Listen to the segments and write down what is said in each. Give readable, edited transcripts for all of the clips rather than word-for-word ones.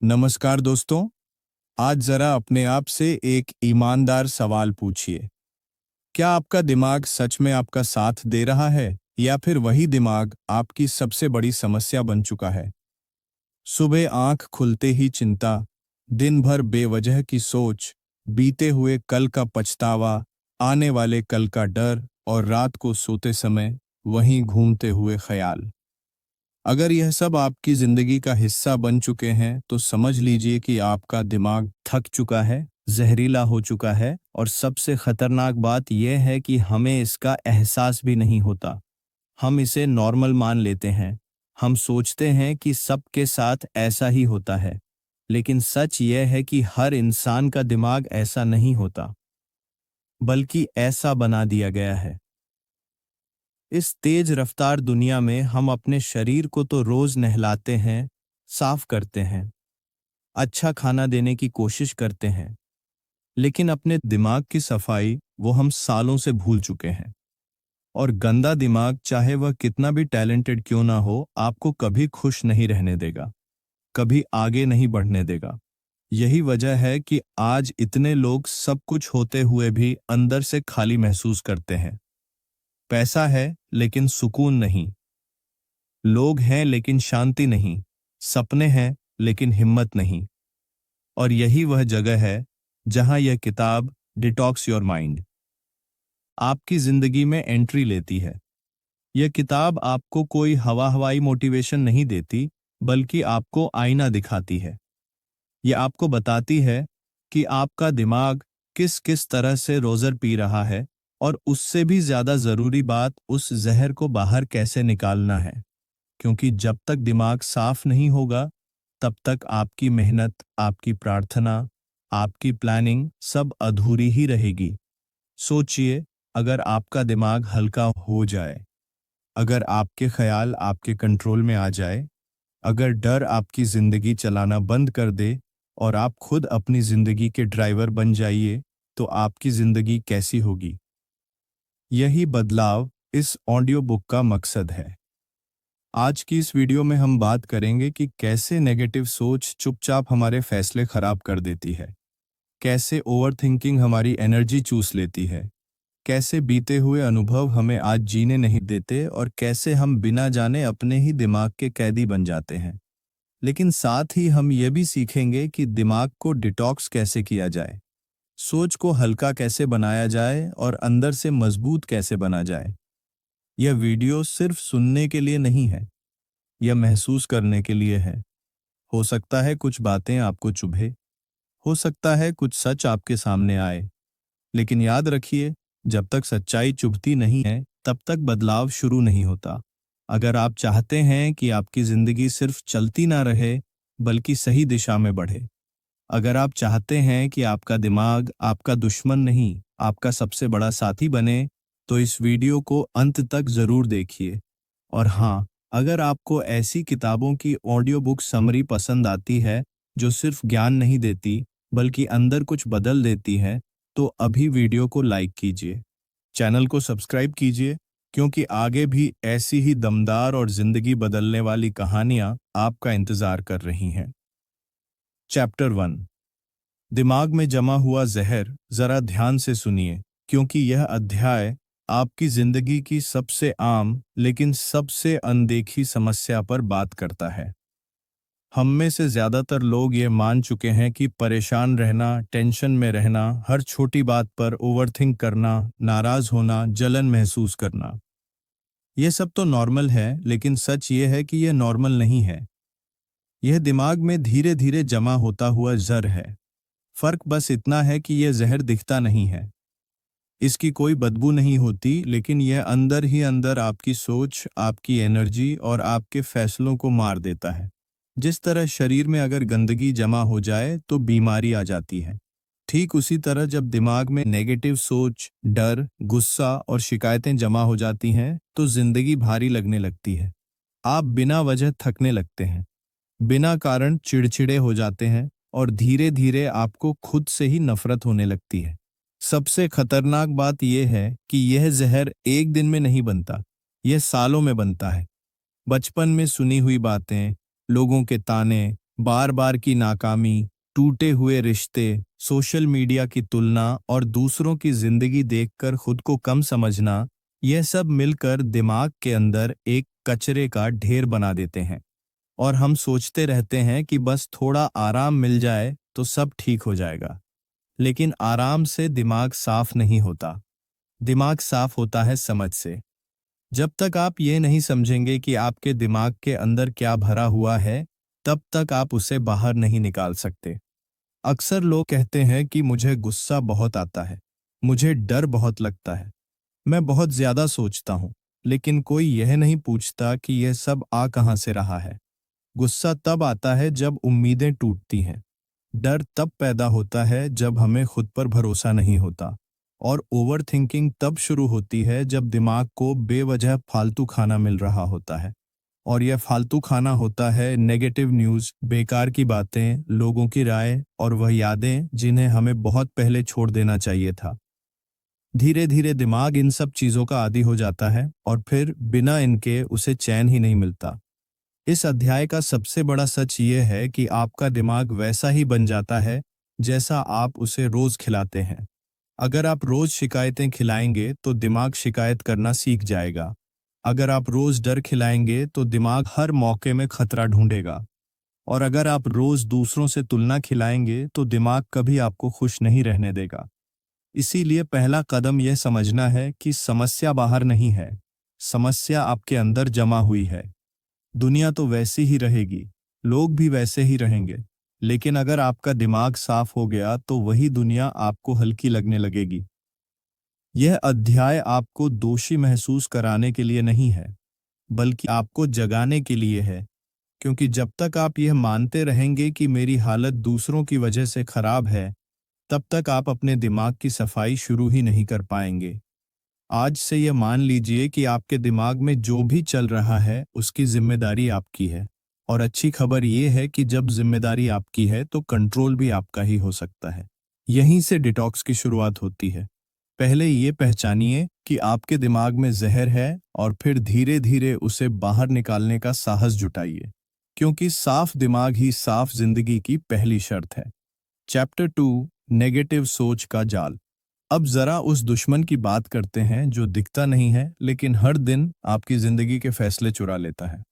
नमस्कार दोस्तों। आज जरा अपने आप से एक ईमानदार सवाल पूछिए। क्या आपका दिमाग सच में आपका साथ दे रहा है या फिर वही दिमाग आपकी सबसे बड़ी समस्या बन चुका है? सुबह आंख खुलते ही चिंता, दिन भर बेवजह की सोच, बीते हुए कल का पछतावा, आने वाले कल का डर और रात को सोते समय वहीं घूमते हुए ख्याल। अगर यह सब आपकी जिंदगी का हिस्सा बन चुके हैं तो समझ लीजिए कि आपका दिमाग थक चुका है, जहरीला हो चुका है और सबसे खतरनाक बात यह है कि हमें इसका एहसास भी नहीं होता। हम इसे नॉर्मल मान लेते हैं। हम सोचते हैं कि सबके साथ ऐसा ही होता है, लेकिन सच यह है कि हर इंसान का दिमाग ऐसा नहीं होता, बल्कि ऐसा बना दिया गया है। इस तेज रफ्तार दुनिया में हम अपने शरीर को तो रोज नहलाते हैं, साफ करते हैं, अच्छा खाना देने की कोशिश करते हैं, लेकिन अपने दिमाग की सफाई वो हम सालों से भूल चुके हैं। और गंदा दिमाग चाहे वह कितना भी टैलेंटेड क्यों ना हो, आपको कभी खुश नहीं रहने देगा, कभी आगे नहीं बढ़ने देगा। यही वजह है कि आज इतने लोग सब कुछ होते हुए भी अंदर से खाली महसूस करते हैं। पैसा है लेकिन सुकून नहीं, लोग हैं लेकिन शांति नहीं, सपने हैं लेकिन हिम्मत नहीं। और यही वह जगह है जहां यह किताब डिटॉक्स योर माइंड आपकी जिंदगी में एंट्री लेती है। यह किताब आपको कोई हवा हवाई मोटिवेशन नहीं देती, बल्कि आपको आईना दिखाती है। यह आपको बताती है कि आपका दिमाग किस किस तरह से रोजर पी रहा है, और उससे भी ज्यादा जरूरी बात, उस जहर को बाहर कैसे निकालना है। क्योंकि जब तक दिमाग साफ नहीं होगा, तब तक आपकी मेहनत, आपकी प्रार्थना, आपकी प्लानिंग सब अधूरी ही रहेगी। सोचिए, अगर आपका दिमाग हल्का हो जाए, अगर आपके ख्याल आपके कंट्रोल में आ जाए, अगर डर आपकी जिंदगी चलाना बंद कर दे और आप खुद अपनी जिंदगी के ड्राइवर बन जाइए, तो आपकी जिंदगी कैसी होगी? यही बदलाव इस ऑडियो बुक का मकसद है। आज की इस वीडियो में हम बात करेंगे कि कैसे नेगेटिव सोच चुपचाप हमारे फैसले खराब कर देती है, कैसे ओवरथिंकिंग हमारी एनर्जी चूस लेती है, कैसे बीते हुए अनुभव हमें आज जीने नहीं देते और कैसे हम बिना जाने अपने ही दिमाग के कैदी बन जाते हैं। लेकिन साथ ही हम ये भी सीखेंगे कि दिमाग को डिटॉक्स कैसे किया जाए, सोच को हल्का कैसे बनाया जाए और अंदर से मजबूत कैसे बना जाए। यह वीडियो सिर्फ सुनने के लिए नहीं है, यह महसूस करने के लिए है। हो सकता है कुछ बातें आपको चुभे, हो सकता है कुछ सच आपके सामने आए, लेकिन याद रखिए, जब तक सच्चाई चुभती नहीं है, तब तक बदलाव शुरू नहीं होता। अगर आप चाहते हैं कि आपकी जिंदगी सिर्फ चलती ना रहे, बल्कि सही दिशा में बढ़े, अगर आप चाहते हैं कि आपका दिमाग आपका दुश्मन नहीं, आपका सबसे बड़ा साथी बने, तो इस वीडियो को अंत तक जरूर देखिए। और हाँ, अगर आपको ऐसी किताबों की ऑडियो बुक समरी पसंद आती है जो सिर्फ ज्ञान नहीं देती, बल्कि अंदर कुछ बदल देती है, तो अभी वीडियो को लाइक कीजिए, चैनल को सब्सक्राइब कीजिए, क्योंकि आगे भी ऐसी ही दमदार और जिंदगी बदलने वाली कहानियां आपका इंतजार कर रही हैं। चैप्टर 1, दिमाग में जमा हुआ जहर। जरा ध्यान से सुनिए, क्योंकि यह अध्याय आपकी जिंदगी की सबसे आम लेकिन सबसे अनदेखी समस्या पर बात करता है। हम में से ज्यादातर लोग ये मान चुके हैं कि परेशान रहना, टेंशन में रहना, हर छोटी बात पर ओवरथिंक करना, नाराज होना, जलन महसूस करना, ये सब तो नॉर्मल है। लेकिन सच ये है कि यह नॉर्मल नहीं है। यह दिमाग में धीरे धीरे जमा होता हुआ जहर है। फर्क बस इतना है कि यह जहर दिखता नहीं है, इसकी कोई बदबू नहीं होती, लेकिन यह अंदर ही अंदर आपकी सोच, आपकी एनर्जी और आपके फैसलों को मार देता है। जिस तरह शरीर में अगर गंदगी जमा हो जाए तो बीमारी आ जाती है, ठीक उसी तरह जब दिमाग में नेगेटिव सोच, डर, गुस्सा और शिकायतें जमा हो जाती हैं, तो जिंदगी भारी लगने लगती है। आप बिना वजह थकने लगते हैं, बिना कारण चिड़चिड़े हो जाते हैं और धीरे धीरे आपको खुद से ही नफरत होने लगती है। सबसे खतरनाक बात यह है कि यह जहर एक दिन में नहीं बनता, यह सालों में बनता है। बचपन में सुनी हुई बातें, लोगों के ताने, बार बार की नाकामी, टूटे हुए रिश्ते, सोशल मीडिया की तुलना और दूसरों की जिंदगी देखकर खुद को कम समझना, यह सब मिलकर दिमाग के अंदर एक कचरे का ढेर बना देते हैं। और हम सोचते रहते हैं कि बस थोड़ा आराम मिल जाए तो सब ठीक हो जाएगा। लेकिन आराम से दिमाग साफ नहीं होता। दिमाग साफ होता है समझ से। जब तक आप ये नहीं समझेंगे कि आपके दिमाग के अंदर क्या भरा हुआ है, तब तक आप उसे बाहर नहीं निकाल सकते। अक्सर लोग कहते हैं कि मुझे गुस्सा बहुत आता है, मुझे डर बहुत लगता है, मैं बहुत ज्यादा सोचता हूं, लेकिन कोई यह नहीं पूछता कि यह सब आ कहां से रहा है। गुस्सा तब आता है जब उम्मीदें टूटती हैं। डर तब पैदा होता है जब हमें खुद पर भरोसा नहीं होता। और ओवर थिंकिंग तब शुरू होती है जब दिमाग को बेवजह फालतू खाना मिल रहा होता है। और यह फालतू खाना होता है नेगेटिव न्यूज़, बेकार की बातें, लोगों की राय और वह यादें जिन्हें हमें बहुत पहले छोड़ देना चाहिए था। धीरे धीरे दिमाग इन सब चीज़ों का आदी हो जाता है और फिर बिना इनके उसे चैन ही नहीं मिलता। इस अध्याय का सबसे बड़ा सच ये है कि आपका दिमाग वैसा ही बन जाता है जैसा आप उसे रोज खिलाते हैं। अगर आप रोज शिकायतें खिलाएंगे तो दिमाग शिकायत करना सीख जाएगा। अगर आप रोज डर खिलाएंगे तो दिमाग हर मौके में खतरा ढूंढेगा। और अगर आप रोज दूसरों से तुलना खिलाएंगे तो दिमाग कभी आपको खुश नहीं रहने देगा। इसीलिए पहला कदम यह समझना है कि समस्या बाहर नहीं है, समस्या आपके अंदर जमा हुई है। दुनिया तो वैसी ही रहेगी, लोग भी वैसे ही रहेंगे, लेकिन अगर आपका दिमाग साफ हो गया तो वही दुनिया आपको हल्की लगने लगेगी। यह अध्याय आपको दोषी महसूस कराने के लिए नहीं है, बल्कि आपको जगाने के लिए है। क्योंकि जब तक आप यह मानते रहेंगे कि मेरी हालत दूसरों की वजह से खराब है, तब तक आप अपने दिमाग की सफाई शुरू ही नहीं कर पाएंगे। आज से यह मान लीजिए कि आपके दिमाग में जो भी चल रहा है उसकी जिम्मेदारी आपकी है। और अच्छी खबर यह है कि जब जिम्मेदारी आपकी है तो कंट्रोल भी आपका ही हो सकता है। यहीं से डिटॉक्स की शुरुआत होती है। पहले ये पहचानिए कि आपके दिमाग में जहर है और फिर धीरे धीरे उसे बाहर निकालने का साहस जुटाइए। क्योंकि साफ दिमाग ही साफ जिंदगी की पहली शर्त है। चैप्टर 2, नेगेटिव सोच का जाल। अब जरा उस दुश्मन की बात करते हैं जो दिखता नहीं है लेकिन हर दिन आपकी जिंदगी के फैसले चुरा लेता है।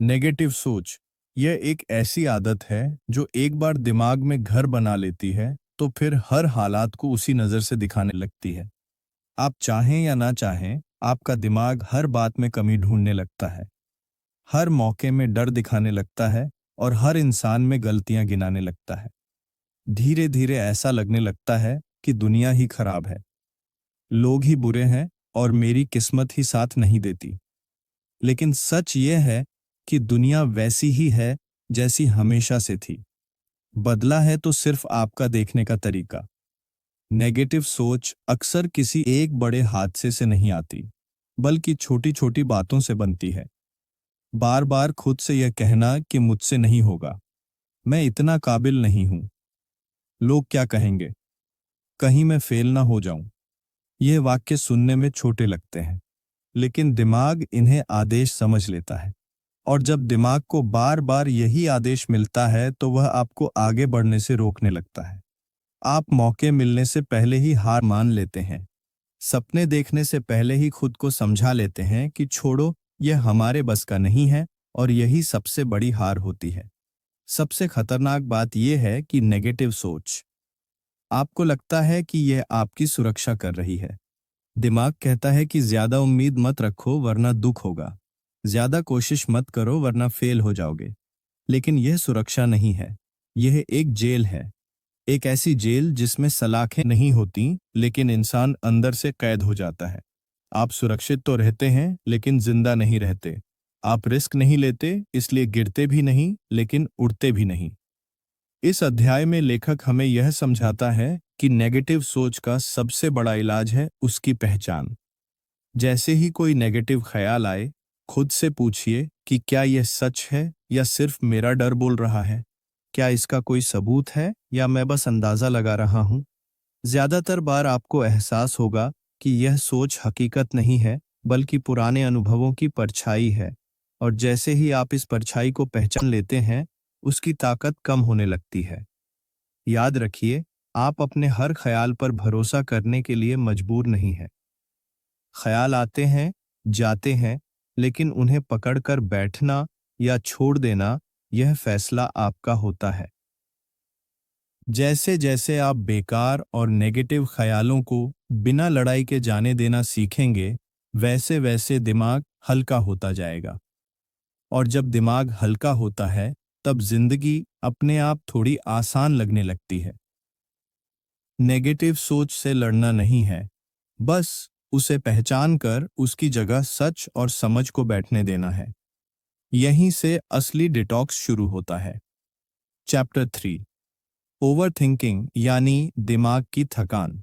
नेगेटिव सोच, यह एक ऐसी आदत है जो एक बार दिमाग में घर बना लेती है तो फिर हर हालात को उसी नज़र से दिखाने लगती है। आप चाहें या ना चाहें, आपका दिमाग हर बात में कमी ढूंढने लगता है, हर मौके में डर दिखाने लगता है और हर इंसान में गलतियां गिनाने लगता है। धीरे धीरे ऐसा लगने लगता है कि दुनिया ही खराब है, लोग ही बुरे हैं और मेरी किस्मत ही साथ नहीं देती। लेकिन सच ये है कि दुनिया वैसी ही है जैसी हमेशा से थी। बदला है तो सिर्फ आपका देखने का तरीका। नेगेटिव सोच अक्सर किसी एक बड़े हादसे से नहीं आती, बल्कि छोटी छोटी बातों से बनती है। बार बार खुद से यह कहना कि मुझसे नहीं होगा, मैं इतना काबिल नहीं हूं, लोग क्या कहेंगे, कहीं मैं फेल ना हो जाऊं। ये वाक्य सुनने में छोटे लगते हैं, लेकिन दिमाग इन्हें आदेश समझ लेता है। और जब दिमाग को बार बार यही आदेश मिलता है तो वह आपको आगे बढ़ने से रोकने लगता है। आप मौके मिलने से पहले ही हार मान लेते हैं, सपने देखने से पहले ही खुद को समझा लेते हैं कि छोड़ो, यह हमारे बस का नहीं है। और यही सबसे बड़ी हार होती है। सबसे खतरनाक बात यह है कि नेगेटिव सोच, आपको लगता है कि यह आपकी सुरक्षा कर रही है। दिमाग कहता है कि ज्यादा उम्मीद मत रखो वरना दुख होगा, ज्यादा कोशिश मत करो वरना फेल हो जाओगे। लेकिन यह सुरक्षा नहीं है, यह एक जेल है। एक ऐसी जेल जिसमें सलाखें नहीं होती लेकिन इंसान अंदर से कैद हो जाता है। आप सुरक्षित तो रहते हैं लेकिन जिंदा नहीं रहते। आप रिस्क नहीं लेते इसलिए गिरते भी नहीं लेकिन उड़ते भी नहीं। इस अध्याय में लेखक हमें यह समझाता है कि नेगेटिव सोच का सबसे बड़ा इलाज है उसकी पहचान। जैसे ही कोई नेगेटिव ख्याल आए, खुद से पूछिए कि क्या यह सच है या सिर्फ मेरा डर बोल रहा है? क्या इसका कोई सबूत है या मैं बस अंदाजा लगा रहा हूं? ज्यादातर बार आपको एहसास होगा कि यह सोच हकीकत नहीं है, बल्कि पुराने अनुभवों की परछाई है। और जैसे ही आप इस परछाई को पहचान लेते हैं, उसकी ताकत कम होने लगती है। याद रखिए, आप अपने हर ख्याल पर भरोसा करने के लिए मजबूर नहीं हैं। ख्याल आते हैं, जाते हैं, लेकिन उन्हें पकड़कर बैठना या छोड़ देना, यह फैसला आपका होता है। जैसे जैसे आप बेकार और नेगेटिव ख्यालों को बिना लड़ाई के जाने देना सीखेंगे, वैसे वैसे दिमाग हल्का होता जाएगा। और जब दिमाग हल्का होता है, तब जिंदगी अपने आप थोड़ी आसान लगने लगती है। नेगेटिव सोच से लड़ना नहीं है, बस उसे पहचान कर उसकी जगह सच और समझ को बैठने देना है। यहीं से असली डिटॉक्स शुरू होता है। चैप्टर 3, ओवरथिंकिंग यानी दिमाग की थकान।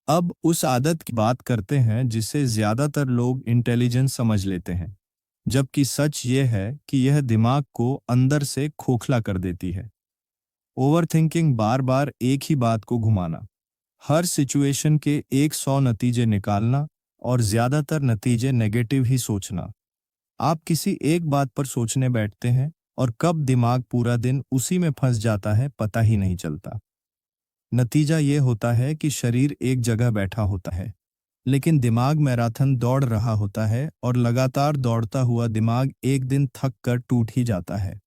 अब उस आदत की बात करते हैं जिसे ज्यादातर लोग इंटेलिजेंस समझ लेते हैं, जबकि सच ये है कि यह दिमाग को अंदर से खोखला कर देती है। ओवरथिंकिंग बार बार एक ही बात को घुमाना, हर सिचुएशन के 100 नतीजे निकालना और ज्यादातर नतीजे नेगेटिव ही सोचना। आप किसी एक बात पर सोचने बैठते हैं और कब दिमाग पूरा दिन उसी में फंस जाता है पता ही नहीं चलता। नतीजा ये होता है कि शरीर एक जगह बैठा होता है, लेकिन दिमाग मैराथन दौड़ रहा होता है और लगातार दौड़ता हुआ दिमाग एक दिन थक कर टूट ही जाता है।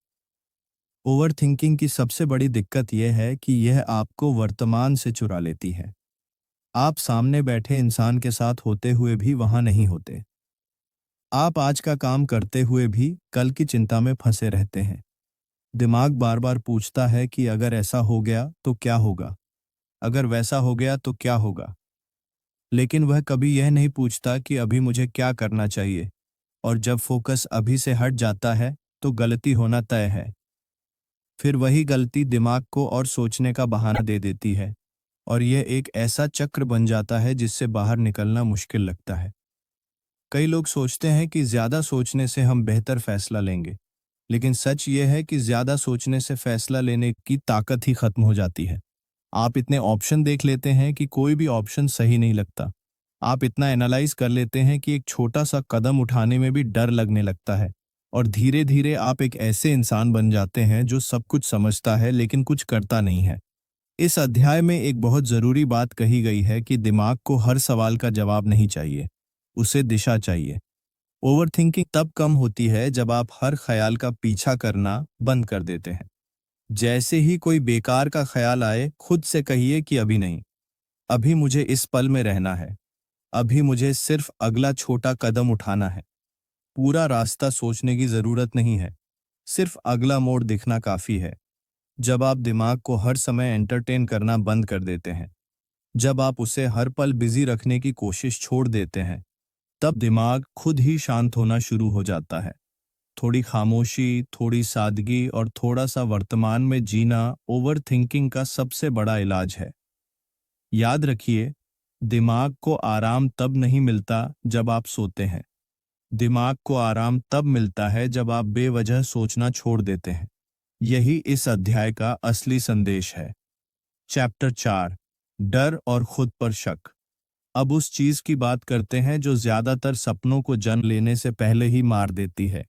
ओवरथिंकिंग की सबसे बड़ी दिक्कत यह है कि यह आपको वर्तमान से चुरा लेती है। आप सामने बैठे इंसान के साथ होते हुए भी वहां नहीं होते। आप आज का काम करते हुए भी कल की चिंता में फंसे रहते हैं। दिमाग बार बार पूछता है कि अगर ऐसा हो गया तो क्या होगा, अगर वैसा हो गया तो क्या होगा। लेकिन वह कभी यह नहीं पूछता कि अभी मुझे क्या करना चाहिए। और जब फोकस अभी से हट जाता है तो गलती होना तय है। फिर वही गलती दिमाग को और सोचने का बहाना दे देती है, और यह एक ऐसा चक्र बन जाता है जिससे बाहर निकलना मुश्किल लगता है। कई लोग सोचते हैं कि ज्यादा सोचने से हम बेहतर फैसला लेंगे, लेकिन सच ये है कि ज्यादा सोचने से फैसला लेने की ताकत ही खत्म हो जाती है। आप इतने ऑप्शन देख लेते हैं कि कोई भी ऑप्शन सही नहीं लगता। आप इतना एनालाइज कर लेते हैं कि एक छोटा सा कदम उठाने में भी डर लगने लगता है, और धीरे धीरे आप एक ऐसे इंसान बन जाते हैं जो सब कुछ समझता है लेकिन कुछ करता नहीं है। इस अध्याय में एक बहुत जरूरी बात कही गई है कि दिमाग को हर सवाल का जवाब नहीं चाहिए, उसे दिशा चाहिए। ओवरथिंकिंग तब कम होती है जब आप हर ख्याल का पीछा करना बंद कर देते हैं। जैसे ही कोई बेकार का ख्याल आए, खुद से कहिए कि अभी नहीं, अभी मुझे इस पल में रहना है, अभी मुझे सिर्फ अगला छोटा कदम उठाना है। पूरा रास्ता सोचने की जरूरत नहीं है, सिर्फ अगला मोड़ दिखना काफी है। जब आप दिमाग को हर समय एंटरटेन करना बंद कर देते हैं, जब आप उसे हर पल बिजी रखने की कोशिश छोड़ देते हैं, तब दिमाग खुद ही शांत होना शुरू हो जाता है। थोड़ी खामोशी, थोड़ी सादगी और थोड़ा सा वर्तमान में जीना ओवरथिंकिंग का सबसे बड़ा इलाज है। याद रखिए, दिमाग को आराम तब नहीं मिलता जब आप सोते हैं। दिमाग को आराम तब मिलता है जब आप बेवजह सोचना छोड़ देते हैं। यही इस अध्याय का असली संदेश है। चैप्टर 4, डर और खुद पर शक। अब उस चीज की बात करते हैं जो ज्यादातर सपनों को जन्म लेने से पहले ही मार देती है।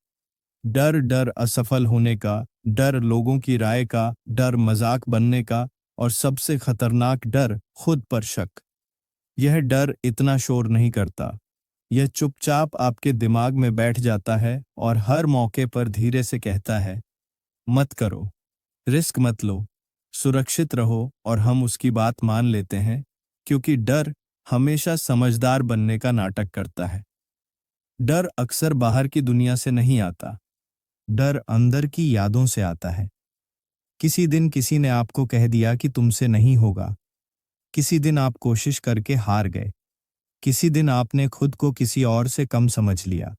डर, डर असफल होने का, डर लोगों की राय का, डर मजाक बनने का, और सबसे खतरनाक डर खुद पर शक। यह डर इतना शोर नहीं करता, यह चुपचाप आपके दिमाग में बैठ जाता है और हर मौके पर धीरे से कहता है, मत करो, रिस्क मत लो, सुरक्षित रहो। और हम उसकी बात मान लेते हैं, क्योंकि डर हमेशा समझदार बनने का नाटक करता है। डर अक्सर बाहर की दुनिया से नहीं आता, डर अंदर की यादों से आता है। किसी दिन किसी ने आपको कह दिया कि तुमसे नहीं होगा, किसी दिन आप कोशिश करके हार गए, किसी दिन आपने खुद को किसी और से कम समझ लिया।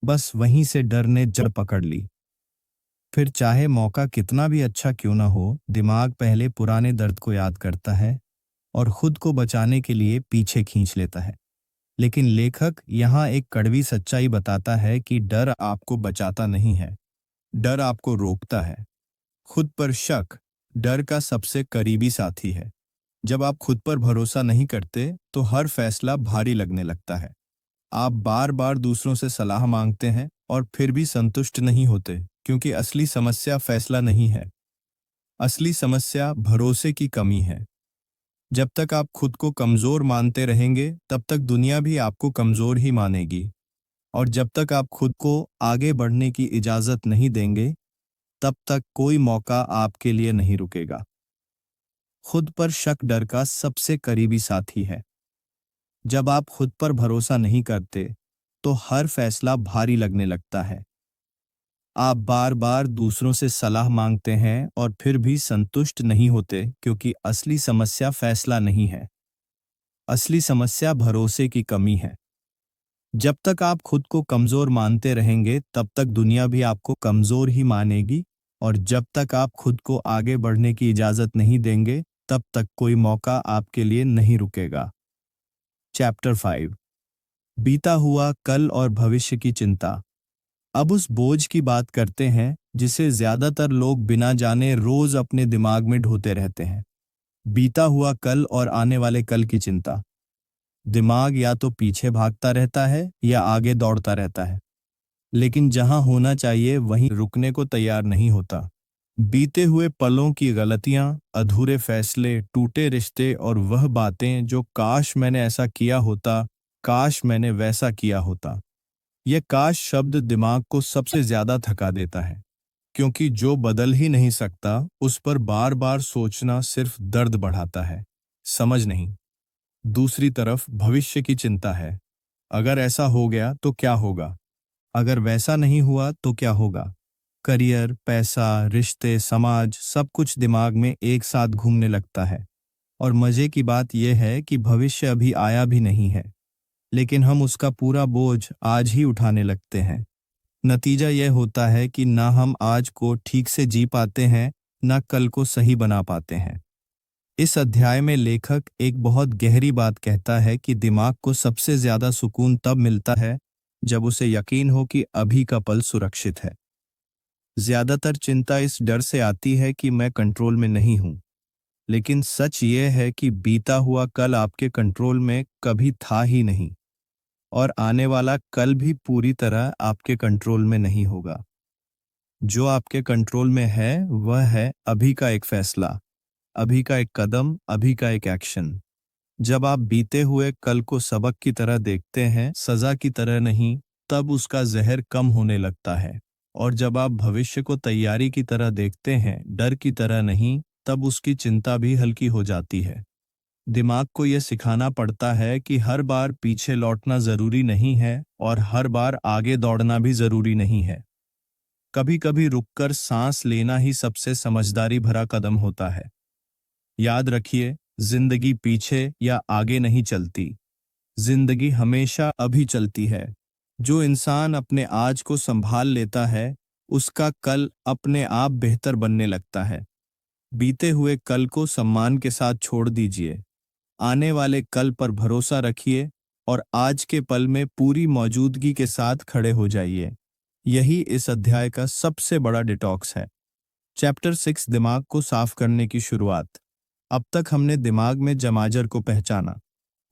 बस वहीं से डर ने जड़ पकड़ ली। फिर चाहे मौका कितना भी अच्छा क्यों ना हो, दिमाग पहले पुराने दर्द को याद करता है और खुद को बचाने के लिए पीछे खींच लेता है। लेकिन लेखक यहाँ एक कड़वी सच्चाई बताता है कि डर आपको बचाता नहीं है, डर आपको रोकता है। खुद पर शक डर का सबसे करीबी साथी है। जब आप खुद पर भरोसा नहीं करते तो हर फैसला भारी लगने लगता है। आप बार बार दूसरों से सलाह मांगते हैं और फिर भी संतुष्ट नहीं होते। क्योंकि असली समस्या फैसला नहीं है। असली समस्या भरोसे की कमी है। जब तक आप खुद को कमजोर मानते रहेंगे, तब तक दुनिया भी आपको कमजोर ही मानेगी। और जब तक आप खुद को आगे बढ़ने की इजाजत नहीं देंगे, तब तक कोई मौका आपके लिए नहीं रुकेगा। खुद पर शक डर का सबसे करीबी साथी है। जब आप खुद पर भरोसा नहीं करते, तो हर फैसला भारी लगने लगता है। आप बार बार दूसरों से सलाह मांगते हैं और फिर भी संतुष्ट नहीं होते, क्योंकि असली समस्या फैसला नहीं है। असली समस्या भरोसे की कमी है। जब तक आप खुद को कमजोर मानते रहेंगे, तब तक दुनिया भी आपको कमजोर ही मानेगी। और जब तक आप खुद को आगे बढ़ने की इजाजत नहीं देंगे, तब तक कोई मौका आपके लिए नहीं रुकेगा। चैप्टर 5। बीता हुआ कल और भविष्य की चिंता। अब उस बोझ की बात करते हैं जिसे ज्यादातर लोग बिना जाने रोज अपने दिमाग में ढोते रहते हैं। बीता हुआ कल और आने वाले कल की चिंता। दिमाग या तो पीछे भागता रहता है या आगे दौड़ता रहता है, लेकिन जहां होना चाहिए वहीं रुकने को तैयार नहीं होता। बीते हुए पलों की गलतियां, अधूरे फैसले, टूटे रिश्ते और वह बातें जो काश मैंने ऐसा किया होता, काश मैंने वैसा किया होता। यह काश शब्द दिमाग को सबसे ज्यादा थका देता है, क्योंकि जो बदल ही नहीं सकता उस पर बार बार सोचना सिर्फ दर्द बढ़ाता है, समझ नहीं। दूसरी तरफ भविष्य की चिंता है। अगर ऐसा हो गया तो क्या होगा? अगर वैसा नहीं हुआ तो क्या होगा? करियर, पैसा, रिश्ते, समाज, सब कुछ दिमाग में एक साथ घूमने लगता है। और मजे की बात यह है कि भविष्य अभी आया भी नहीं है, लेकिन हम उसका पूरा बोझ आज ही उठाने लगते हैं। नतीजा यह होता है कि ना हम आज को ठीक से जी पाते हैं, ना कल को सही बना पाते हैं। इस अध्याय में लेखक एक बहुत गहरी बात कहता है कि दिमाग को सबसे ज्यादा सुकून तब मिलता है जब उसे यकीन हो कि अभी का पल सुरक्षित है। ज्यादातर चिंता इस डर से आती है कि मैं कंट्रोल में नहीं हूं, लेकिन सच ये है कि बीता हुआ कल आपके कंट्रोल में कभी था ही नहीं, और आने वाला कल भी पूरी तरह आपके कंट्रोल में नहीं होगा। जो आपके कंट्रोल में है वह है अभी का एक फैसला, अभी का एक कदम, अभी का एक एक्शन। जब आप बीते हुए कल को सबक की तरह देखते हैं, सजा की तरह नहीं, तब उसका जहर कम होने लगता है। और जब आप भविष्य को तैयारी की तरह देखते हैं, डर की तरह नहीं, तब उसकी चिंता भी हल्की हो जाती है। दिमाग को यह सिखाना पड़ता है कि हर बार पीछे लौटना जरूरी नहीं है और हर बार आगे दौड़ना भी जरूरी नहीं है। कभी कभी रुककर सांस लेना ही सबसे समझदारी भरा कदम होता है। याद रखिए, जिंदगी पीछे या आगे नहीं चलती, जिंदगी हमेशा अभी चलती है। जो इंसान अपने आज को संभाल लेता है, उसका कल अपने आप बेहतर बनने लगता है। बीते हुए कल को सम्मान के साथ छोड़ दीजिए, आने वाले कल पर भरोसा रखिए और आज के पल में पूरी मौजूदगी के साथ खड़े हो जाइए। यही इस अध्याय का सबसे बड़ा डिटॉक्स है। चैप्टर 6, दिमाग को साफ करने की शुरुआत। अब तक हमने दिमाग में जमाजर को पहचाना,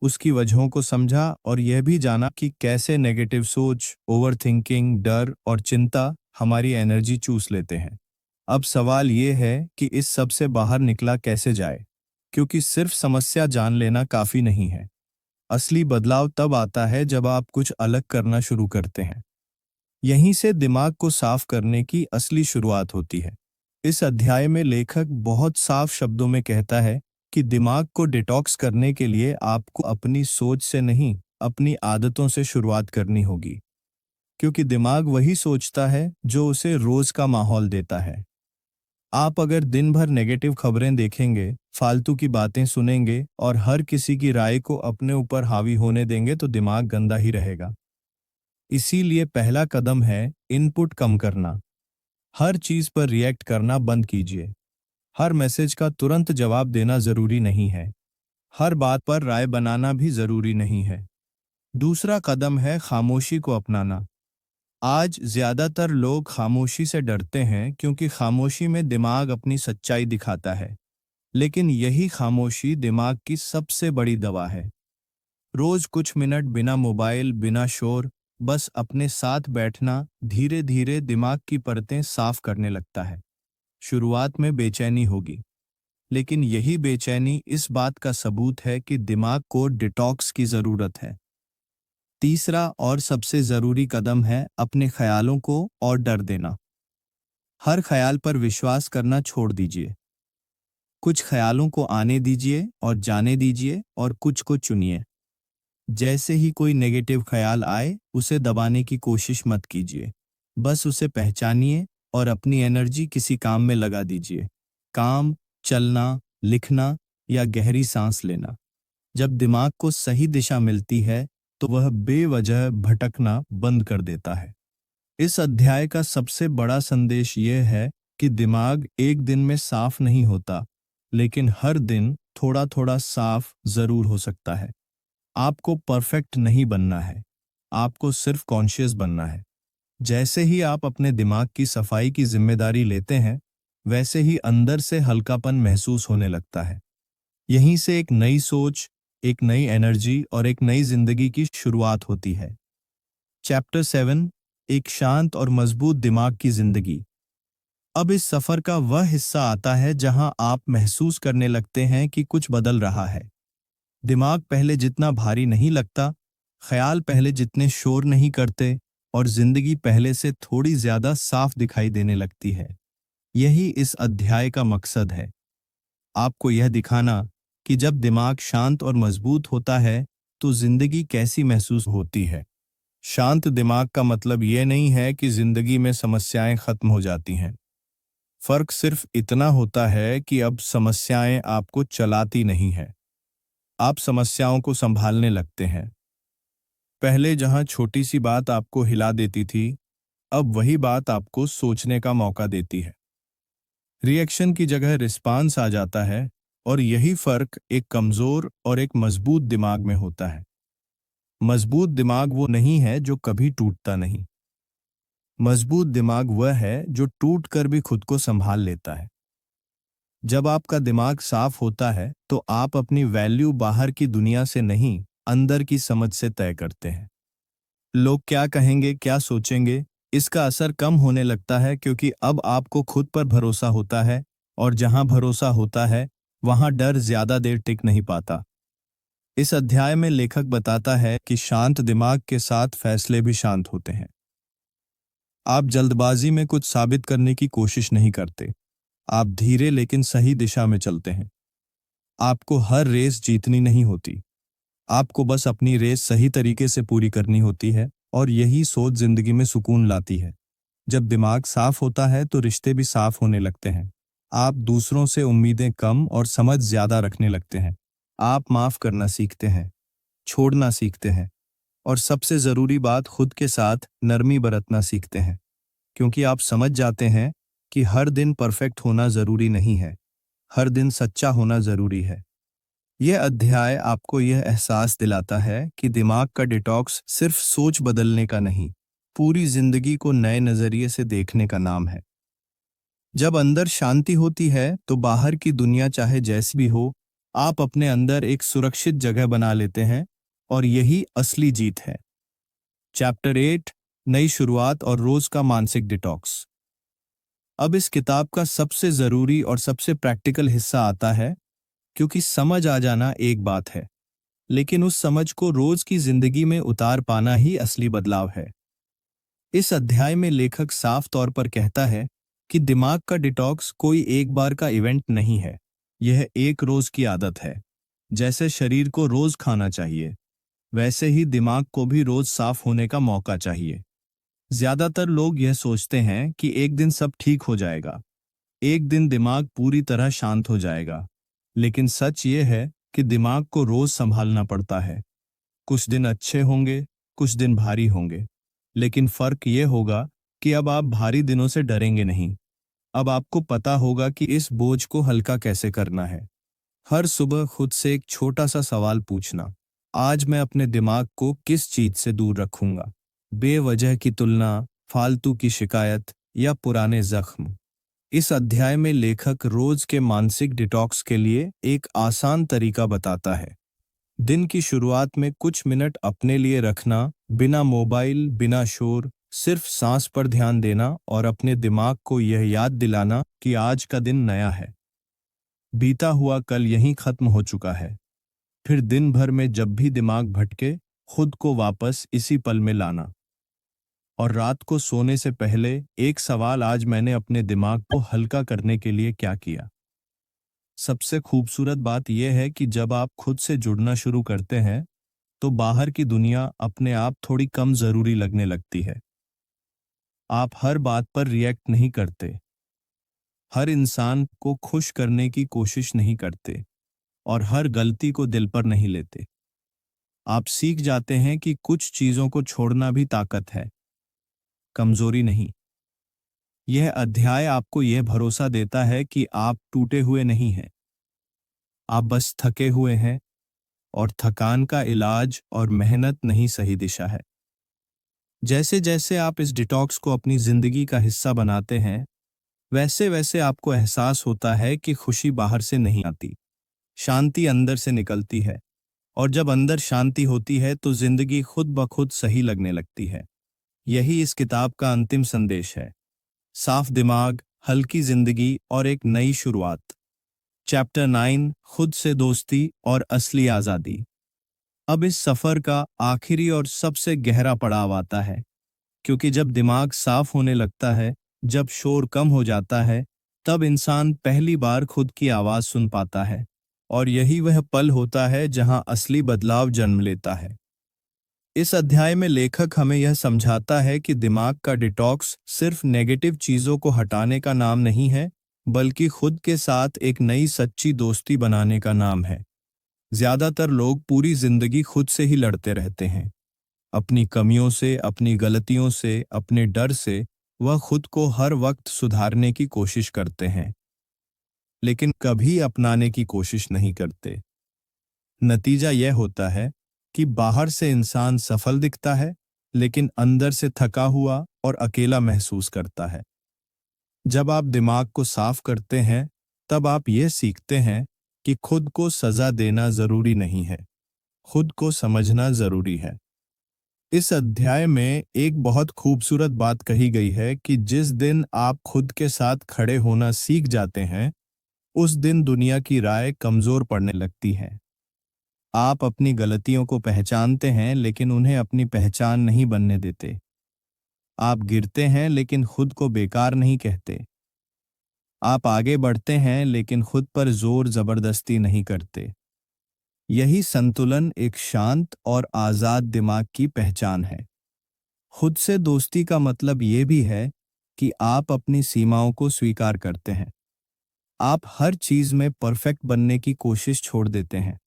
उसकी वजहों को समझा और यह भी जाना कि कैसे नेगेटिव सोच, ओवरथिंकिंग, डर और चिंता हमारी एनर्जी चूस लेते हैं। अब सवाल ये है कि इस सब से बाहर निकला कैसे जाए, क्योंकि सिर्फ समस्या जान लेना काफी नहीं है। असली बदलाव तब आता है जब आप कुछ अलग करना शुरू करते हैं। यहीं से दिमाग को साफ करने की असली शुरुआत होती है। इस अध्याय में लेखक बहुत साफ शब्दों में कहता है कि दिमाग को डिटॉक्स करने के लिए आपको अपनी सोच से नहीं, अपनी आदतों से शुरुआत करनी होगी, क्योंकि दिमाग वही सोचता है जो उसे रोज का माहौल देता है। आप अगर दिन भर नेगेटिव खबरें देखेंगे, फालतू की बातें सुनेंगे और हर किसी की राय को अपने ऊपर हावी होने देंगे, तो दिमाग गंदा ही रहेगा। इसीलिए पहला कदम है इनपुट कम करना। हर चीज पर रिएक्ट करना बंद कीजिए। हर मैसेज का तुरंत जवाब देना जरूरी नहीं है। हर बात पर राय बनाना भी जरूरी नहीं है। दूसरा कदम है खामोशी को अपनाना। आज ज्यादातर लोग खामोशी से डरते हैं, क्योंकि खामोशी में दिमाग अपनी सच्चाई दिखाता है। लेकिन यही खामोशी दिमाग की सबसे बड़ी दवा है। रोज कुछ मिनट बिना मोबाइल, बिना शोर, बस अपने साथ बैठना धीरे धीरे दिमाग की परतें साफ करने लगता है। शुरुआत में बेचैनी होगी, लेकिन यही बेचैनी इस बात का सबूत है कि दिमाग को डिटॉक्स की जरूरत है। तीसरा और सबसे जरूरी कदम है अपने ख्यालों को और डर देना। हर ख्याल पर विश्वास करना छोड़ दीजिए। कुछ ख्यालों को आने दीजिए और जाने दीजिए और कुछ को चुनिए। जैसे ही कोई नेगेटिव ख्याल आए, उसे दबाने की कोशिश मत कीजिए। बस उसे पहचानिए और अपनी एनर्जी किसी काम में लगा दीजिए। काम, चलना, लिखना या गहरी सांस लेना। जब दिमाग को सही दिशा मिलती है, तो वह बेवजह भटकना बंद कर देता है। इस अध्याय का सबसे बड़ा संदेश यह है कि दिमाग एक दिन में साफ नहीं होता, लेकिन हर दिन थोड़ा थोड़ा साफ जरूर हो सकता है। आपको परफेक्ट नहीं बनना है, आपको सिर्फ कॉन्शियस बनना है। जैसे ही आप अपने दिमाग की सफाई की जिम्मेदारी लेते हैं, वैसे ही अंदर से हल्कापन महसूस होने लगता है। यहीं से एक नई सोच, एक नई एनर्जी और एक नई जिंदगी की शुरुआत होती है। चैप्टर 7, एक शांत और मजबूत दिमाग की जिंदगी। अब इस सफर का वह हिस्सा आता है जहां आप महसूस करने लगते हैं कि कुछ बदल रहा है। दिमाग पहले जितना भारी नहीं लगता, ख्याल पहले जितने शोर नहीं करते और जिंदगी पहले से थोड़ी ज्यादा साफ दिखाई देने लगती है। यही इस अध्याय का मकसद है, आपको यह दिखाना कि जब दिमाग शांत और मजबूत होता है तो जिंदगी कैसी महसूस होती है। शांत दिमाग का मतलब यह नहीं है कि जिंदगी में समस्याएं खत्म हो जाती हैं। फर्क सिर्फ इतना होता है कि अब समस्याएं आपको चलाती नहीं हैं, आप समस्याओं को संभालने लगते हैं। पहले जहां छोटी सी बात आपको हिला देती थी, अब वही बात आपको सोचने का मौका देती है। रिएक्शन की जगह रिस्पांस आ जाता है, और यही फर्क एक कमजोर और एक मजबूत दिमाग में होता है। मजबूत दिमाग वो नहीं है जो कभी टूटता नहीं। मजबूत दिमाग वह है जो टूट कर भी खुद को संभाल लेता है। जब आपका दिमाग साफ होता है, तो आप अपनी वैल्यू बाहर की दुनिया से नहीं, अंदर की समझ से तय करते हैं। लोग क्या कहेंगे, क्या सोचेंगे, इसका असर कम होने लगता है, क्योंकि अब आपको खुद पर भरोसा होता है, और जहां भरोसा होता है, वहां डर ज्यादा देर टिक नहीं पाता। इस अध्याय में लेखक बताता है कि शांत दिमाग के साथ फैसले भी शांत होते हैं। आप जल्दबाजी में कुछ साबित करने की कोशिश नहीं करते, आप धीरे लेकिन सही दिशा में चलते हैं। आपको हर रेस जीतनी नहीं होती, आपको बस अपनी रेस सही तरीके से पूरी करनी होती है, और यही सोच जिंदगी में सुकून लाती है। जब दिमाग साफ होता है तो रिश्ते भी साफ होने लगते हैं। आप दूसरों से उम्मीदें कम और समझ ज्यादा रखने लगते हैं। आप माफ करना सीखते हैं, छोड़ना सीखते हैं, और सबसे जरूरी बात, खुद के साथ नरमी बरतना सीखते हैं, क्योंकि आप समझ जाते हैं कि हर दिन परफेक्ट होना जरूरी नहीं है, हर दिन सच्चा होना जरूरी है। यह अध्याय आपको यह एहसास दिलाता है कि दिमाग का डिटॉक्स सिर्फ सोच बदलने का नहीं, पूरी जिंदगी को नए नजरिए से देखने का नाम है। जब अंदर शांति होती है तो बाहर की दुनिया चाहे जैसी भी हो, आप अपने अंदर एक सुरक्षित जगह बना लेते हैं, और यही असली जीत है। चैप्टर 8, नई शुरुआत और रोज का मानसिक डिटॉक्स। अब इस किताब का सबसे जरूरी और सबसे प्रैक्टिकल हिस्सा आता है, क्योंकि समझ आ जाना एक बात है, लेकिन उस समझ को रोज की जिंदगी में उतार पाना ही असली बदलाव है। इस अध्याय में लेखक साफ तौर पर कहता है कि दिमाग का डिटॉक्स कोई एक बार का इवेंट नहीं है, यह एक रोज की आदत है। जैसे शरीर को रोज खाना चाहिए, वैसे ही दिमाग को भी रोज साफ होने का मौका चाहिए। ज्यादातर लोग यह सोचते हैं कि एक दिन सब ठीक हो जाएगा, एक दिन दिमाग पूरी तरह शांत हो जाएगा, लेकिन सच ये है कि दिमाग को रोज संभालना पड़ता है। कुछ दिन अच्छे होंगे, कुछ दिन भारी होंगे, लेकिन फर्क ये होगा कि अब आप भारी दिनों से डरेंगे नहीं। अब आपको पता होगा कि इस बोझ को हल्का कैसे करना है। हर सुबह खुद से एक छोटा सा सवाल पूछना, आज मैं अपने दिमाग को किस चीज से दूर रखूंगा? बेवजह की तुलना, फालतू की शिकायत या पुराने जख्म। इस अध्याय में लेखक रोज के मानसिक डिटॉक्स के लिए एक आसान तरीका बताता है। दिन की शुरुआत में कुछ मिनट अपने लिए रखना, बिना मोबाइल, बिना शोर, सिर्फ सांस पर ध्यान देना और अपने दिमाग को यह याद दिलाना कि आज का दिन नया है। बीता हुआ कल यहीं खत्म हो चुका है। फिर दिन भर में जब भी दिमाग भटके, खुद को वापस इसी पल में लाना। और रात को सोने से पहले एक सवाल, आज मैंने अपने दिमाग को हल्का करने के लिए क्या किया? सबसे खूबसूरत बात यह है कि जब आप खुद से जुड़ना शुरू करते हैं, तो बाहर की दुनिया अपने आप थोड़ी कम जरूरी लगने लगती है। आप हर बात पर रिएक्ट नहीं करते, हर इंसान को खुश करने की कोशिश नहीं करते और हर गलती को दिल पर नहीं लेते। आप सीख जाते हैं कि कुछ चीजों को छोड़ना भी ताकत है, कमजोरी नहीं। यह अध्याय आपको यह भरोसा देता है कि आप टूटे हुए नहीं हैं, आप बस थके हुए हैं, और थकान का इलाज और मेहनत नहीं सही दिशा है। जैसे जैसे आप इस डिटॉक्स को अपनी जिंदगी का हिस्सा बनाते हैं, वैसे वैसे आपको एहसास होता है कि खुशी बाहर से नहीं आती, शांति अंदर से निकलती है। और जब अंदर शांति होती है तो जिंदगी खुद ब खुद सही लगने लगती है। यही इस किताब का अंतिम संदेश है। साफ दिमाग, हल्की जिंदगी और एक नई शुरुआत। चैप्टर 9, खुद से दोस्ती और असली आज़ादी। अब इस सफर का आखिरी और सबसे गहरा पड़ाव आता है, क्योंकि जब दिमाग साफ होने लगता है, जब शोर कम हो जाता है, तब इंसान पहली बार खुद की आवाज सुन पाता है। और यही वह पल होता है जहां असली बदलाव जन्म लेता है। इस अध्याय में लेखक हमें यह समझाता है कि दिमाग का डिटॉक्स सिर्फ नेगेटिव चीजों को हटाने का नाम नहीं है, बल्कि खुद के साथ एक नई सच्ची दोस्ती बनाने का नाम है। ज्यादातर लोग पूरी जिंदगी खुद से ही लड़ते रहते हैं, अपनी कमियों से, अपनी गलतियों से, अपने डर से। वह खुद को हर वक्त सुधारने की कोशिश करते हैं, लेकिन कभी अपनाने की कोशिश नहीं करते। नतीजा यह होता है कि बाहर से इंसान सफल दिखता है, लेकिन अंदर से थका हुआ और अकेला महसूस करता है। जब आप दिमाग को साफ करते हैं, तब आप यह सीखते हैं कि खुद को सजा देना जरूरी नहीं है, खुद को समझना जरूरी है। इस अध्याय में एक बहुत खूबसूरत बात कही गई है कि जिस दिन आप खुद के साथ खड़े होना सीख जाते हैं, उस दिन दुनिया की राय कमजोर पड़ने लगती है। आप अपनी गलतियों को पहचानते हैं, लेकिन उन्हें अपनी पहचान नहीं बनने देते। आप गिरते हैं, लेकिन खुद को बेकार नहीं कहते। आप आगे बढ़ते हैं, लेकिन खुद पर जोर जबरदस्ती नहीं करते। यही संतुलन एक शांत और आजाद दिमाग की पहचान है। खुद से दोस्ती का मतलब ये भी है कि आप अपनी सीमाओं को स्वीकार करते हैं। आप हर चीज में परफेक्ट बनने की कोशिश छोड़ देते हैं।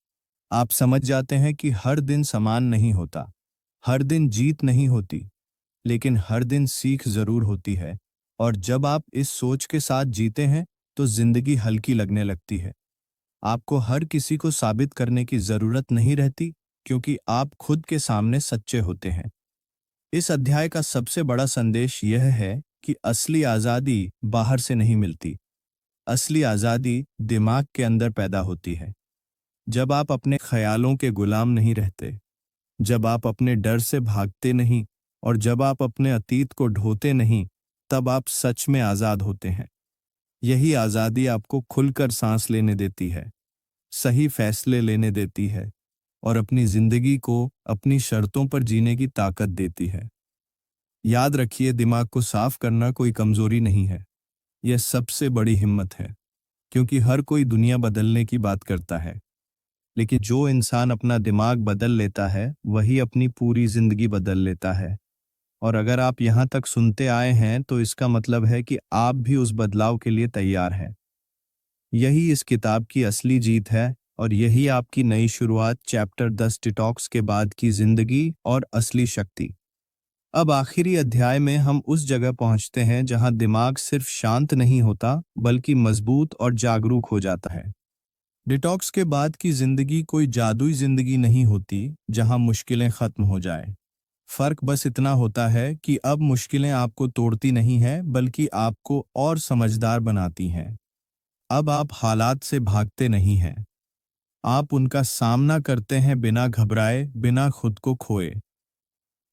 आप समझ जाते हैं कि हर दिन समान नहीं होता, हर दिन जीत नहीं होती, लेकिन हर दिन सीख जरूर होती है। और जब आप इस सोच के साथ जीते हैं, तो जिंदगी हल्की लगने लगती है। आपको हर किसी को साबित करने की जरूरत नहीं रहती, क्योंकि आप खुद के सामने सच्चे होते हैं। इस अध्याय का सबसे बड़ा संदेश यह है कि असली आज़ादी बाहर से नहीं मिलती। असली आज़ादी दिमाग के अंदर पैदा होती है। जब आप अपने ख्यालों के गुलाम नहीं रहते, जब आप अपने डर से भागते नहीं, और जब आप अपने अतीत को ढोते नहीं, तब आप सच में आज़ाद होते हैं। यही आज़ादी आपको खुलकर सांस लेने देती है, सही फैसले लेने देती है, और अपनी जिंदगी को अपनी शर्तों पर जीने की ताकत देती है। याद रखिए, दिमाग को साफ करना कोई कमजोरी नहीं है, यह सबसे बड़ी हिम्मत है। क्योंकि हर कोई दुनिया बदलने की बात करता है, लेकिन जो इंसान अपना दिमाग बदल लेता है, वही अपनी पूरी जिंदगी बदल लेता है। और अगर आप यहाँ तक सुनते आए हैं, तो इसका मतलब है कि आप भी उस बदलाव के लिए तैयार हैं। यही इस किताब की असली जीत है, और यही आपकी नई शुरुआत, चैप्टर 10 डिटॉक्स के बाद की जिंदगी और असली शक्ति। अब आखिरी अध्याय में हम उस जगह पहुंचते हैं जहां दिमाग सिर्फ शांत नहीं होता, बल्कि मजबूत और जागरूक हो जाता है। डिटॉक्स के बाद की जिंदगी कोई जादुई जिंदगी नहीं होती जहां मुश्किलें खत्म हो जाए। फर्क बस इतना होता है कि अब मुश्किलें आपको तोड़ती नहीं हैं, बल्कि आपको और समझदार बनाती हैं। अब आप हालात से भागते नहीं हैं, आप उनका सामना करते हैं बिना घबराए, बिना खुद को खोए।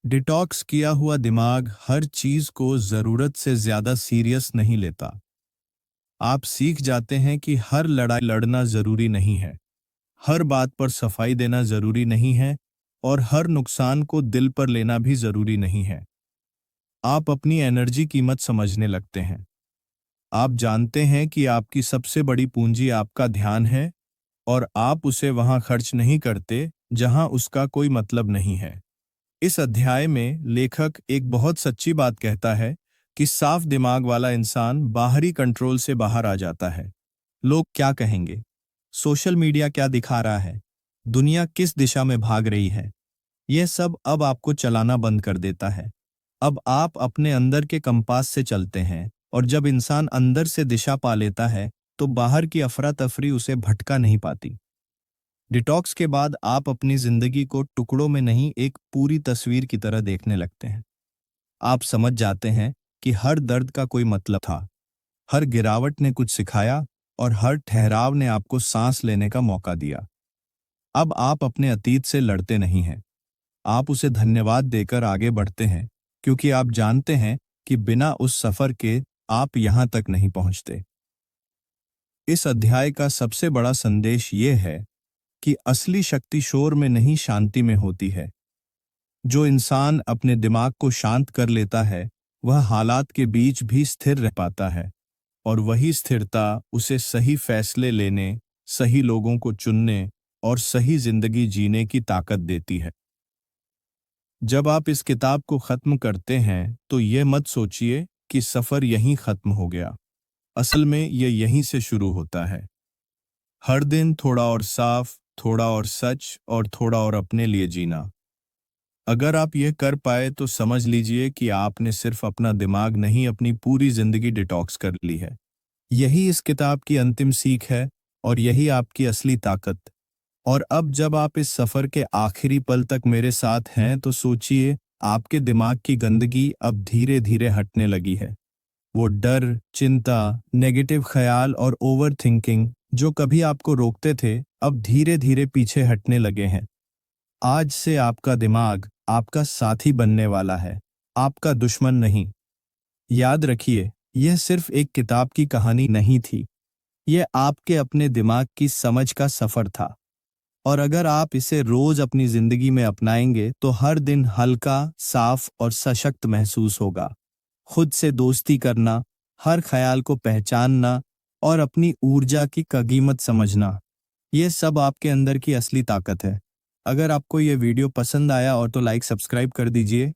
डिटॉक्स किया हुआ दिमाग हर चीज को जरूरत से ज्यादा सीरियस नहीं लेता। आप सीख जाते हैं कि हर लड़ाई लड़ना जरूरी नहीं है, हर बात पर सफाई देना जरूरी नहीं है, और हर नुकसान को दिल पर लेना भी जरूरी नहीं है। आप अपनी एनर्जी कीमत समझने लगते हैं। आप जानते हैं कि आपकी सबसे बड़ी पूंजी आपका ध्यान है, और आप उसे वहां खर्च नहीं करते जहां उसका कोई मतलब नहीं है। इस अध्याय में लेखक एक बहुत सच्ची बात कहता है कि साफ दिमाग वाला इंसान बाहरी कंट्रोल से बाहर आ जाता है। लोग क्या कहेंगे? सोशल मीडिया क्या दिखा रहा है? दुनिया किस दिशा में भाग रही है? यह सब अब आपको चलाना बंद कर देता है। अब आप अपने अंदर के कंपास से चलते हैं, और जब इंसान अंदर से दिशा पा लेता है, तो बाहर की अफरा तफरी उसे भटका नहीं पाती। डिटॉक्स के बाद आप अपनी जिंदगी को टुकड़ों में नहीं, एक पूरी तस्वीर की तरह देखने लगते हैं। आप समझ जाते हैं कि हर दर्द का कोई मतलब था, हर गिरावट ने कुछ सिखाया, और हर ठहराव ने आपको सांस लेने का मौका दिया। अब आप अपने अतीत से लड़ते नहीं हैं, आप उसे धन्यवाद देकर आगे बढ़ते हैं, क्योंकि आप जानते हैं कि बिना उस सफर के आप यहां तक नहीं पहुंचते। इस अध्याय का सबसे बड़ा संदेश ये है कि असली शक्ति शोर में नहीं, शांति में होती है। जो इंसान अपने दिमाग को शांत कर लेता है, वह हालात के बीच भी स्थिर रह पाता है, और वही स्थिरता उसे सही फैसले लेने, सही लोगों को चुनने और सही जिंदगी जीने की ताकत देती है। जब आप इस किताब को खत्म करते हैं, तो ये मत सोचिए कि सफर यहीं खत्म हो गया। असल में ये यहीं से शुरू होता है। हर दिन थोड़ा और साफ, थोड़ा और सच, और थोड़ा और अपने लिए जीना। अगर आप यह कर पाए तो समझ लीजिए कि आपने सिर्फ अपना दिमाग नहीं, अपनी पूरी जिंदगी डिटॉक्स कर ली है। यही इस किताब की अंतिम सीख है, और यही आपकी असली ताकत। और अब जब आप इस सफर के आखिरी पल तक मेरे साथ हैं, तो सोचिए, आपके दिमाग की गंदगी अब धीरे धीरे हटने लगी है। वो डर, चिंता, नेगेटिव ख्याल और ओवर थिंकिंग जो कभी आपको रोकते थे, अब धीरे धीरे पीछे हटने लगे हैं। आज से आपका दिमाग आपका साथी बनने वाला है, आपका दुश्मन नहीं। याद रखिए, यह सिर्फ एक किताब की कहानी नहीं थी, यह आपके अपने दिमाग की समझ का सफर था। और अगर आप इसे रोज अपनी जिंदगी में अपनाएंगे, तो हर दिन हल्का, साफ और सशक्त महसूस होगा। खुद से दोस्ती करना, हर ख्याल को पहचानना, और अपनी ऊर्जा की कीमत समझना, ये सब आपके अंदर की असली ताकत है। अगर आपको ये वीडियो पसंद आया और तो लाइक सब्सक्राइब कर दीजिए।